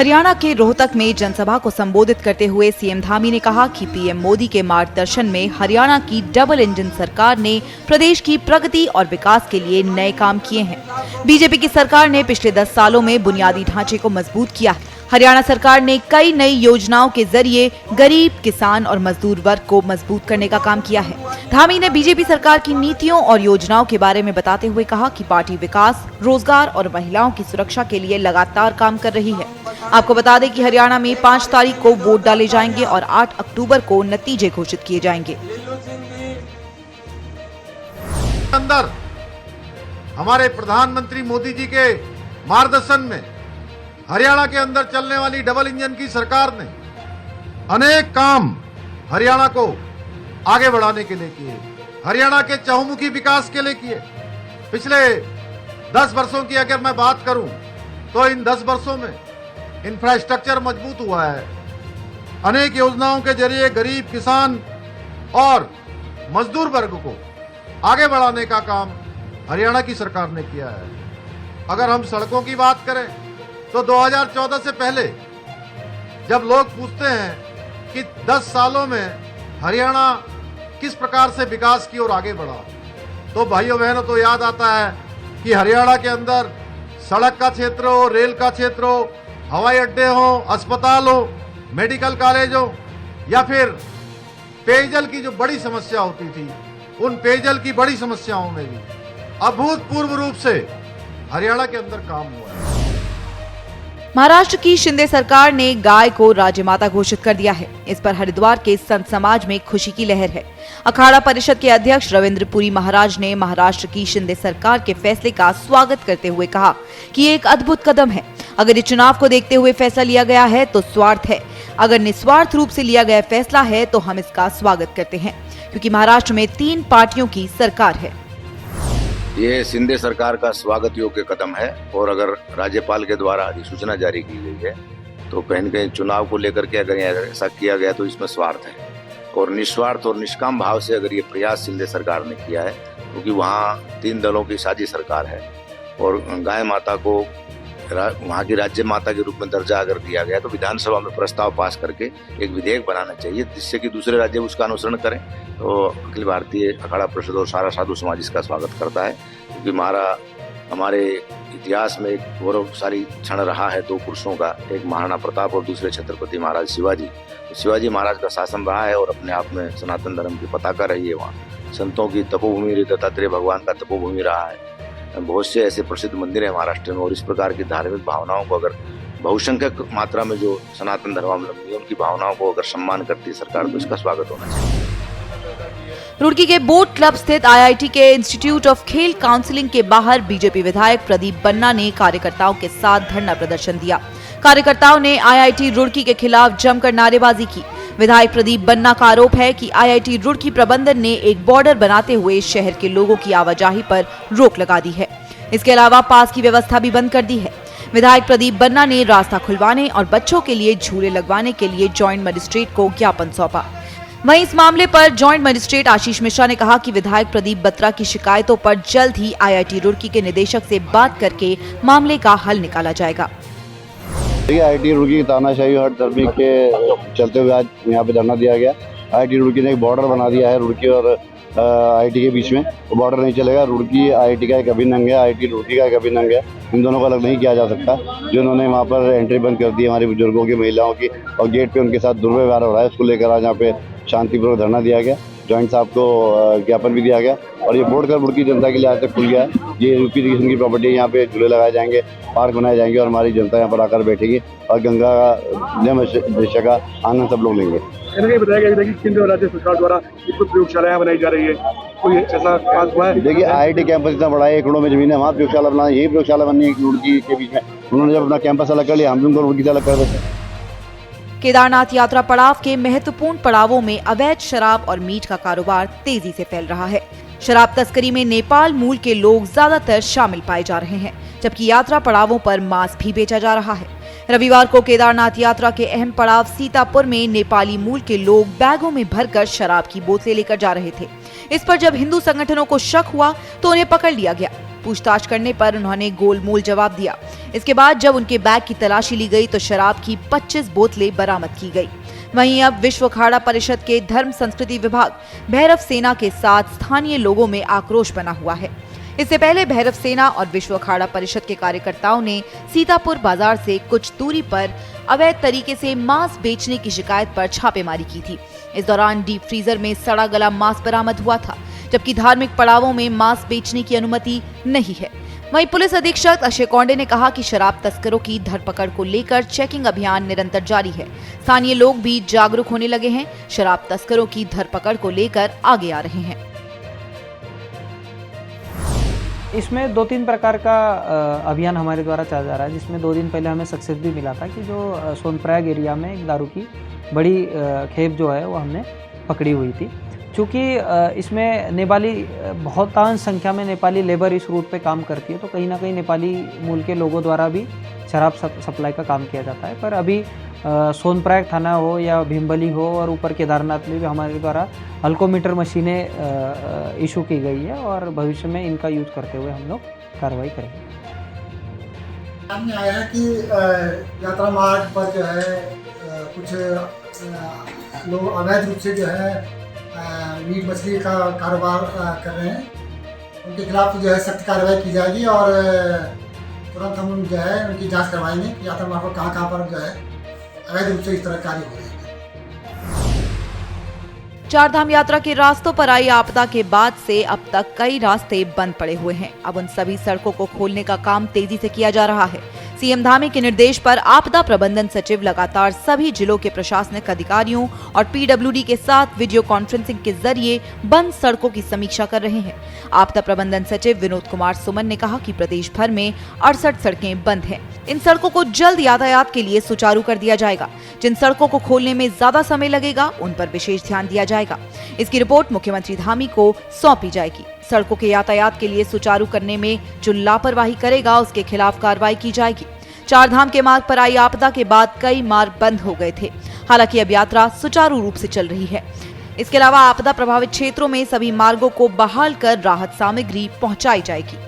हरियाणा के रोहतक में जनसभा को संबोधित करते हुए सीएम धामी ने कहा कि पीएम मोदी के मार्गदर्शन में हरियाणा की डबल इंजन सरकार ने प्रदेश की प्रगति और विकास के लिए नए काम किए हैं। बीजेपी की सरकार ने पिछले 10 सालों में बुनियादी ढांचे को मजबूत किया है। हरियाणा सरकार ने कई नई योजनाओं के जरिए गरीब, किसान और मजदूर वर्ग को मजबूत करने का काम किया है। धामी ने बीजेपी सरकार की नीतियों और योजनाओं के बारे में बताते हुए कहा कि पार्टी विकास, रोजगार और महिलाओं की सुरक्षा के लिए लगातार काम कर रही है। आपको बता दें कि हरियाणा में 5 तारीख को वोट डाले जाएंगे और 8 अक्टूबर को नतीजे घोषित किए जाएंगे। अंदर हमारे प्रधानमंत्री मोदी जी के मार्गदर्शन में हरियाणा के अंदर चलने वाली डबल इंजन की सरकार ने अनेक काम हरियाणा को आगे बढ़ाने के लिए किए, हरियाणा के चहुमुखी विकास के लिए किए। पिछले 10 वर्षों की अगर मैं बात करूं तो इन 10 वर्षों में इंफ्रास्ट्रक्चर मजबूत हुआ है। अनेक योजनाओं के जरिए गरीब, किसान और मजदूर वर्ग को आगे बढ़ाने का काम हरियाणा की सरकार ने किया है। अगर हम सड़कों की बात करें तो 2014 से पहले जब लोग पूछते हैं कि 10 सालों में हरियाणा किस प्रकार से विकास की ओर आगे बढ़ा, तो भाइयों बहनों तो याद आता है कि हरियाणा के अंदर सड़क का क्षेत्र हो, रेल का क्षेत्र हो, हवाई अड्डे हो, अस्पताल हो, मेडिकल कॉलेज हो, या फिर पेयजल की जो बड़ी समस्या होती थी, उन पेयजल की बड़ी समस्याओं में भी अभूतपूर्व रूप से हरियाणा के अंदर काम हुआ है। महाराष्ट्र की शिंदे सरकार ने गाय को राज्य माता घोषित कर दिया है। इस पर हरिद्वार के संत समाज में खुशी की लहर है। अखाड़ा परिषद के अध्यक्ष रविंद्र पुरी महाराज ने महाराष्ट्र की शिंदे सरकार के फैसले का स्वागत करते हुए कहा कि ये एक अद्भुत कदम है। अगर ये चुनाव को देखते हुए फैसला लिया गया है तो स्वार्थ है, अगर निस्वार्थ रूप से लिया गया फैसला है तो हम इसका स्वागत करते हैं, क्योंकि महाराष्ट्र में 3 पार्टियों की सरकार है। ये शिंदे सरकार का स्वागत योग्य कदम है और अगर राज्यपाल के द्वारा अधिसूचना जारी की गई है तो कहीं न कहीं चुनाव को लेकर के अगर ऐसा किया गया तो इसमें स्वार्थ है, और निस्वार्थ और निष्काम भाव से अगर ये प्रयास शिंदे सरकार ने किया है, क्योंकि वहाँ 3 दलों की साझी सरकार है और गाय माता को वहाँ की राज्य माता के रूप में दर्जा अगर दिया गया तो विधानसभा में प्रस्ताव पास करके एक विधेयक बनाना चाहिए जिससे कि दूसरे राज्य उसका अनुसरण करें। तो अखिल भारतीय अखाड़ा परिषद और सारा साधु समाज इसका स्वागत करता है, क्योंकि हमारे इतिहास में एक गौरवशाली क्षण रहा है 2 पुरुषों का, एक महाराणा प्रताप और दूसरे छत्रपति महाराज शिवाजी। शिवाजी महाराज का शासन रहा है और अपने आप में सनातन धर्म की पताका रही है। वहाँ संतों की तपोभूमि, दत्तात्रेय भगवान का तपोभूमि रहा है। बहुत से ऐसे प्रसिद्ध मंदिर है महाराष्ट्र में, और इस प्रकार की धार्मिक भावनाओं को अगर बहुसंख्यक मात्रा में जो सनातन धर्मावलंबी उनकी भावनाओं को अगर सम्मान करती है सरकार, तो इसका स्वागत होना चाहिए। रुड़की के बोट क्लब स्थित आईआईटी के इंस्टीट्यूट ऑफ खेल काउंसिलिंग के बाहर बीजेपी विधायक प्रदीप बन्ना ने कार्यकर्ताओं के साथ धरना प्रदर्शन दिया। कार्यकर्ताओं ने आईआईटी रुड़की के खिलाफ जमकर नारेबाजी की। विधायक प्रदीप बन्ना का आरोप है कि आईआईटी रुड़की प्रबंधन ने एक बॉर्डर बनाते हुए शहर के लोगों की आवाजाही पर रोक लगा दी है। इसके अलावा पास की व्यवस्था भी बंद कर दी है। विधायक प्रदीप बन्ना ने रास्ता खुलवाने और बच्चों के लिए झूले लगवाने के लिए जॉइंट मजिस्ट्रेट को ज्ञापन सौंपा। वहीं इस मामले पर जॉइंट मजिस्ट्रेट आशीष मिश्रा ने कहा कि विधायक प्रदीप बत्रा की शिकायतों पर जल्द ही आईआईटी रुड़की के निदेशक से बात करके मामले का हल निकाला जाएगा। आईआईटी रुड़की की तानाशाही हट धर्मी के चलते हुए आज यहाँ पे धरना दिया गया। आईआईटी रुड़की ने एक बॉर्डर बना दिया है रुड़की और आईआईटी के बीच में, वो बॉर्डर नहीं चलेगा। रुड़की आईआईटी का एक अभिन्न अंग है, आईआईटी रुड़की का एक अभिन्न अंग है, इन दोनों को अलग नहीं किया जा सकता। जो उन्होंने वहाँ पर एंट्री बंद कर दी हमारे बुजुर्गों की, महिलाओं की, और गेट पे उनके साथ दुर्व्यवहार हो रहा है, उसको लेकर आज यहाँ पे शांतिपूर्वक धरना दिया गया। जॉइंट साहब को ज्ञापन भी दिया गया और ये बोर्ड कर रुड़की जनता के लिए आज तक खुल गया है। ये यूपी इरिगेशन की प्रॉपर्टी, यहाँ पे झूले लगाए जाएंगे, पार्क बनाए जाएंगे और हमारी जनता यहाँ पर आकर बैठेगी और गंगा दृश्य का आनंद सब लोग लेंगे। बताया गया कि केंद्र और राज्य सरकार द्वारा प्रयोगशालाएं बनाई जा रही है, कोई ऐसा पास हुआ है? देखिए आईआईटी कैंपस इतना बड़ा है, एकड़ों में जमीन है, वहाँ प्रयोगशाला बनाना, यही प्रयोगशाला बननी है रुड़की के बीच में। उन्होंने जब अपना कैंपस अलग कर लिया, हम भी उनको रुड़की से अलग कर देते हैं। केदारनाथ यात्रा पड़ाव के महत्वपूर्ण पड़ावों में अवैध शराब और मीट का कारोबार तेजी से फैल रहा है। शराब तस्करी में नेपाल मूल के लोग ज्यादातर शामिल पाए जा रहे हैं, जबकि यात्रा पड़ावों पर मांस भी बेचा जा रहा है। रविवार को केदारनाथ यात्रा के अहम पड़ाव सीतापुर में नेपाली मूल के लोग बैगों में भरकर शराब की बोतलें लेकर जा रहे थे। इस पर जब हिंदू संगठनों को शक हुआ तो उन्हें पकड़ लिया गया। पूछताछ करने पर उन्होंने गोलमोल जवाब दिया। इसके बाद जब उनके बैग की तलाशी ली गई तो शराब की 25 बोतलें बरामद की गई। वहीं अब विश्व अखाड़ा परिषद के धर्म संस्कृति विभाग भैरव सेना के साथ स्थानीय लोगों में आक्रोश बना हुआ है। इससे पहले भैरव सेना और विश्व अखाड़ा परिषद के कार्यकर्ताओं ने सीतापुर बाजार से कुछ दूरी पर अवैध तरीके से मांस बेचने की शिकायत पर छापेमारी की थी। इस दौरान डीप फ्रीजर में सड़ा गला मांस बरामद हुआ था, जबकि धार्मिक पड़ावों में मांस बेचने की अनुमति नहीं है। वहीं पुलिस अधीक्षक अक्षय कौंडे ने कहा कि शराब तस्करों की धरपकड़ को लेकर चेकिंग अभियान निरंतर जारी है। स्थानीय लोग भी जागरूक होने लगे हैं, शराब तस्करों की धरपकड़ को लेकर आगे आ रहे हैं। इसमें 2-3 प्रकार का अभियान हमारे द्वारा चला जा रहा है, जिसमें 2 दिन पहले हमें सक्सेस भी मिला था कि जो सोनप्रयाग एरिया में एक दारू की बड़ी खेप जो है वो हमने पकड़ी हुई थी। चूँकि इसमें नेपाली बहुतांश संख्या में नेपाली लेबर इस रूट पे काम करती है, तो कहीं ना कहीं नेपाली मूल के लोगों द्वारा भी शराब सप्लाई का काम किया जाता है। पर अभी सोनप्रयाग थाना हो या भीमबली हो और ऊपर केदारनाथ में भी हमारे द्वारा अल्कोमीटर मशीनें इशू की गई है और भविष्य में इनका यूज करते हुए हम लोग कार्रवाई करेंगे। सामने आया है कि यात्रा मार्ग पर जो है कुछ लोग अवैध रूप से जो है मीट मछली का कारोबार कर रहे हैं। उनके खिलाफ जो है सख्त कार्रवाई की जाएगी और तुरंत हम जो है उनकी जांच करवाएंगे कि यात्रा मार्ग पर कहाँ पर जो है अवैध रूप से इस तरह कार्य हो रहे हैं। चारधाम यात्रा के रास्तों पर आई आपदा के बाद से अब तक कई रास्ते बंद पड़े हुए हैं। अब उन सभी सड़कों को खोलने का काम तेजी से किया जा रहा है। सीएम धामी के निर्देश पर आपदा प्रबंधन सचिव लगातार सभी जिलों के प्रशासनिक अधिकारियों और पीडब्ल्यूडी के साथ वीडियो कॉन्फ्रेंसिंग के जरिए बंद सड़कों की समीक्षा कर रहे हैं। आपदा प्रबंधन सचिव विनोद कुमार सुमन ने कहा कि प्रदेश भर में 68 सड़कें बंद हैं। इन सड़कों को जल्द यातायात के लिए सुचारू कर दिया जाएगा। जिन सड़कों को खोलने में ज्यादा समय लगेगा उन पर विशेष ध्यान दिया जाएगा। इसकी रिपोर्ट मुख्यमंत्री धामी को सौंपी जाएगी। सड़कों के यातायात के लिए सुचारू करने में जो लापरवाही करेगा उसके खिलाफ कार्रवाई की जाएगी। चारधाम के मार्ग पर आई आपदा के बाद कई मार्ग बंद हो गए थे, हालांकि अब यात्रा सुचारू रूप से चल रही है। इसके अलावा आपदा प्रभावित क्षेत्रों में सभी मार्गों को बहाल कर राहत सामग्री पहुंचाई जाएगी।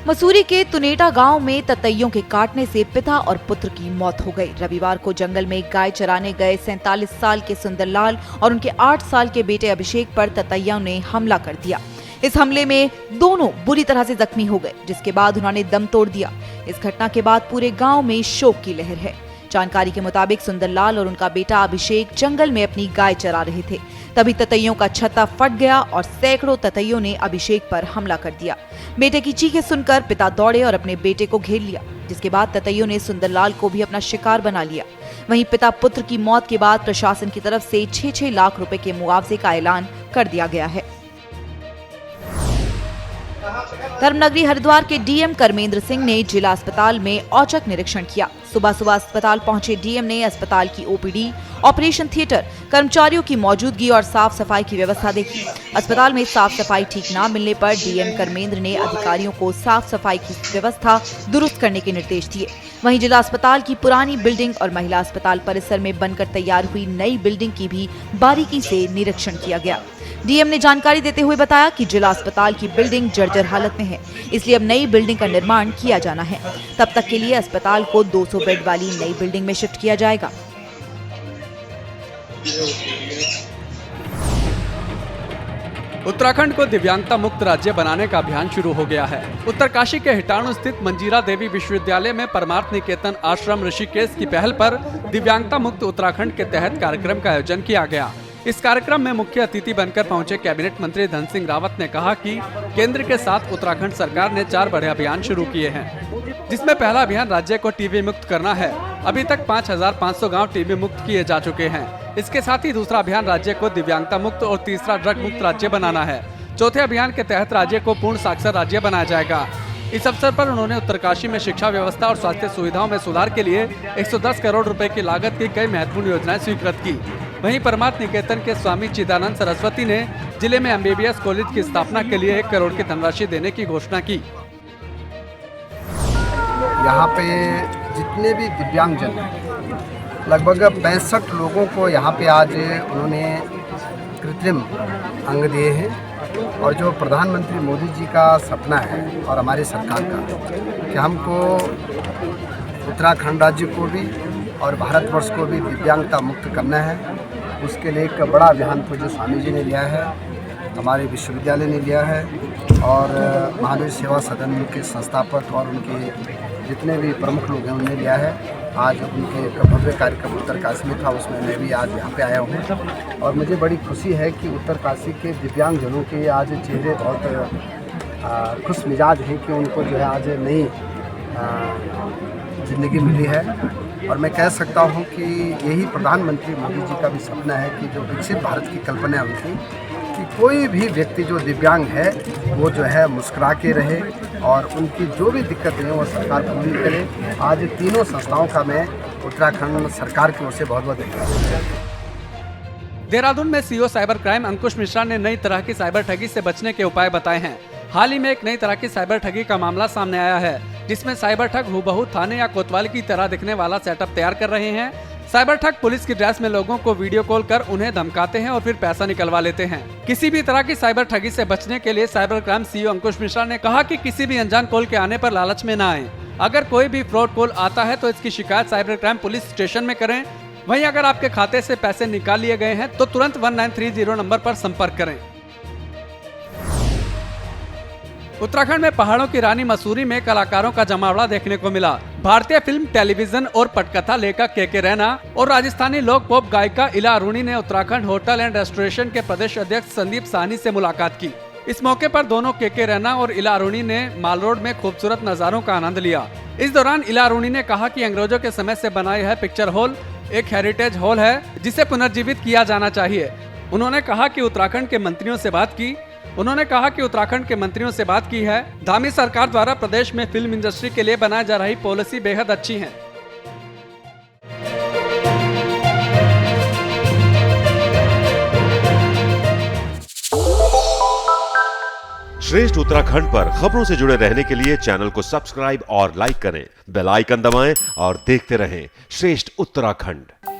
मसूरी के तुनेटा गांव में ततैयों के काटने से पिता और पुत्र की मौत हो गई। रविवार को जंगल में गाय चराने गए 47 साल के सुंदरलाल और उनके 8 साल के बेटे अभिषेक पर ततैयों ने हमला कर दिया। इस हमले में दोनों बुरी तरह से जख्मी हो गए, जिसके बाद उन्होंने दम तोड़ दिया। इस घटना के बाद पूरे गांव में शोक की लहर है। जानकारी के मुताबिक सुंदरलाल और उनका बेटा अभिषेक जंगल में अपनी गाय चरा रहे थे, तभी ततैयों का छत्ता फट गया और सैकड़ों ततैयों ने अभिषेक पर हमला कर दिया। बेटे की चीखें सुनकर पिता दौड़े और अपने बेटे को घेर लिया, जिसके बाद ततैयों ने सुंदरलाल को भी अपना शिकार बना लिया। वहीं पिता पुत्र की मौत के बाद प्रशासन की तरफ से 6-6 लाख रुपए के मुआवजे का ऐलान कर दिया गया है। धर्मनगरी हरिद्वार के डीएम कर्मेंद्र सिंह ने जिला अस्पताल में औचक निरीक्षण किया। सुबह अस्पताल पहुंचे डीएम ने अस्पताल की ओपीडी, ऑपरेशन थिएटर, कर्मचारियों की मौजूदगी और साफ सफाई की व्यवस्था देखी। अस्पताल में साफ सफाई ठीक न मिलने पर डीएम कर्मेंद्र ने अधिकारियों को साफ सफाई की व्यवस्था दुरुस्त करने के निर्देश दिए। वहीं जिला अस्पताल की पुरानी बिल्डिंग और महिला अस्पताल परिसर में बनकर तैयार हुई नई बिल्डिंग की भी बारीकी से निरीक्षण किया गया। डीएम ने जानकारी देते हुए बताया कि जिला अस्पताल की बिल्डिंग जर्जर हालत में है, इसलिए अब नई बिल्डिंग का निर्माण किया जाना है। तब तक के लिए अस्पताल को 200 बेड वाली नई बिल्डिंग में शिफ्ट किया जाएगा। उत्तराखंड को दिव्यांगता मुक्त राज्य बनाने का अभियान शुरू हो गया है। उत्तरकाशी के हिटाणु स्थित मंजीरा देवी विश्वविद्यालय में परमार्थ निकेतन आश्रम ऋषिकेश की पहल पर दिव्यांगता मुक्त उत्तराखंड के तहत कार्यक्रम का आयोजन किया गया। इस कार्यक्रम में मुख्य अतिथि बनकर पहुंचे कैबिनेट मंत्री धन सिंह रावत ने कहा कि केंद्र के साथ उत्तराखंड सरकार ने 4 बड़े अभियान शुरू किए हैं, जिसमें पहला अभियान राज्य को टीबी मुक्त करना है। अभी तक 5500 गांव टीबी मुक्त किए जा चुके हैं। इसके साथ ही दूसरा अभियान राज्य को दिव्यांगता मुक्त और तीसरा ड्रग मुक्त राज्य बनाना है। चौथे अभियान के तहत राज्य को पूर्ण साक्षर राज्य बनाया जाएगा। इस अवसर पर उन्होंने उत्तरकाशी में शिक्षा व्यवस्था और स्वास्थ्य सुविधाओं में सुधार के लिए 110 करोड़ रुपए की लागत की कई महत्वपूर्ण योजनाएं स्वीकृत की। वहीं परमार्थ निकेतन के स्वामी चिदानंद सरस्वती ने जिले में एमबीबीएस कॉलेज की स्थापना के लिए 1 करोड़ की धनराशि देने की घोषणा की। यहाँ पे जितने भी दिव्यांगजन लगभग 65 लोगों को यहाँ पे आज उन्होंने कृत्रिम अंग दिए हैं। और जो प्रधानमंत्री मोदी जी का सपना है और हमारी सरकार का कि हमको उत्तराखंड राज्य को भी और भारतवर्ष को भी दिव्यांगता मुक्त करना है, उसके लिए एक बड़ा अभियान पूज्य स्वामी जी ने लिया है, हमारे विश्वविद्यालय ने लिया है और महावीर सेवा सदन के संस्थापक और उनके जितने भी प्रमुख लोग हैं उन्होंने लिया है। आज उनके एक भव्य कार्यक्रम उत्तरकाशी में था, उसमें मैं भी आज यहाँ पे आया हूँ और मुझे बड़ी खुशी है कि उत्तरकाशी के दिव्यांगजनों के आज चेहरे बहुत खुश मिजाज हैं कि उनको जो है आज नई ज़िंदगी मिली है। और मैं कह सकता हूँ कि यही प्रधानमंत्री मोदी जी का भी सपना है कि जो विकसित भारत की कल्पना है उनकी कि कोई भी व्यक्ति जो दिव्यांग है वो जो है मुस्कुरा के रहे और उनकी जो भी दिक्कतें हैं वो सरकार पूरी करे। आज तीनों संस्थाओं का मैं उत्तराखंड सरकार की ओर से बहुत बहुत धन्यवाद। देहरादून में सीईओ साइबर क्राइम अंकुश मिश्रा ने नई तरह की साइबर ठगी से बचने के उपाय बताए हैं। हाल ही में एक नई तरह की साइबर ठगी का मामला सामने आया है, जिसमें साइबर ठग हूबहू थाने या कोतवाली की तरह दिखने वाला सेटअप तैयार कर रहे हैं। साइबर ठग पुलिस की ड्रेस में लोगों को वीडियो कॉल कर उन्हें धमकाते हैं और फिर पैसा निकलवा लेते हैं। किसी भी तरह की साइबर ठगी से बचने के लिए साइबर क्राइम सीईओ अंकुश मिश्रा ने कहा कि किसी भी अनजान कॉल के आने पर लालच में न आए। अगर कोई भी फ्रॉड कॉल आता है तो इसकी शिकायत साइबर क्राइम पुलिस स्टेशन में करें। वहीं अगर आपके खाते से पैसे निकाल लिए गए हैं तो तुरंत 1930 नंबर पर संपर्क करें। उत्तराखंड में पहाड़ों की रानी मसूरी में कलाकारों का जमावड़ा देखने को मिला। भारतीय फिल्म, टेलीविजन और पटकथा लेखक के रैना और राजस्थानी लोक पॉप गायिका इला अरुणी ने उत्तराखंड होटल एंड रेस्टोरेशन के प्रदेश अध्यक्ष संदीप साहनी से मुलाकात की। इस मौके पर दोनों के रैना और इला अरुणी ने माल रोड में खूबसूरत नजारों का आनंद लिया। इस दौरान इला अरुणी ने कहा कि अंग्रेजों के समय से बना यह पिक्चर हॉल एक हेरिटेज हॉल है जिसे पुनर्जीवित किया जाना चाहिए। उन्होंने कहा कि उत्तराखंड के मंत्रियों से बात की है। धामी सरकार द्वारा प्रदेश में फिल्म इंडस्ट्री के लिए बनाई जा रही पॉलिसी बेहद अच्छी है। श्रेष्ठ उत्तराखंड पर खबरों से जुड़े रहने के लिए चैनल को सब्सक्राइब और लाइक करें, बेल आइकन दबाएं और देखते रहें श्रेष्ठ उत्तराखंड।